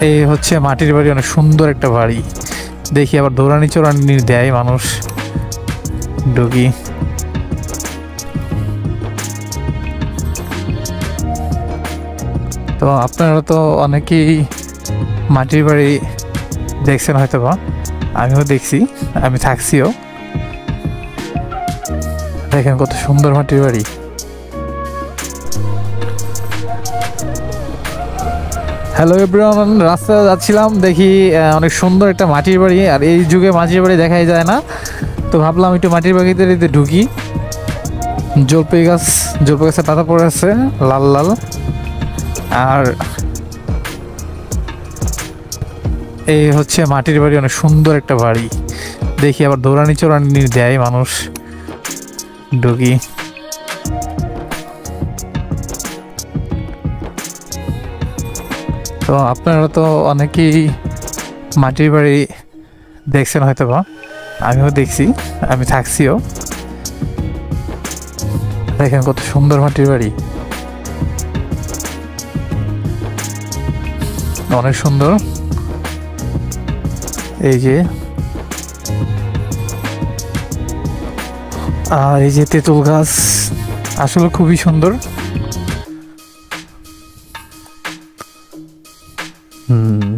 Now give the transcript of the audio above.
এই হচ্ছে মাটির বাড়ি, অনেক সুন্দর একটা বাড়ি। দেখি আবার দৌড়ানি চোরানি দেয় মানুষ, ঢুকি। তো আপনারা তো অনেকেই মাটির বাড়ি দেখছেন হয়তো বা, আমিও দেখছি, আমি থাকছিও। দেখেন কত সুন্দর মাটির বাড়ি। হ্যালো এভরিওয়ান, রাস্তায় যাচ্ছিলাম, দেখি অনেক সুন্দর একটা মাটির বাড়ি। আর এই যুগে মাটির বাড়ি দেখাই যায় না, তো ভাবলাম একটু মাটির বাড়িতে ঢুকি। জলপাই গাছের পাতা পড়ে আছে লাল লাল। আর এই হচ্ছে মাটির বাড়ি, অনেক সুন্দর একটা বাড়ি। দেখি আবার দৌড়ানি চোরানি দেয় মানুষ, ঢুকি। তো আপনারা তো অনেকেই মাটির বাড়ি দেখছেন হয়তো বা, আমিও দেখছি, আমি থাকছিও। দেখেন কত সুন্দর মাটির বাড়ি, অনেক সুন্দর। এই যে, আর এই যে তেঁতুল গাছ, আসলে খুবই সুন্দর। হুম।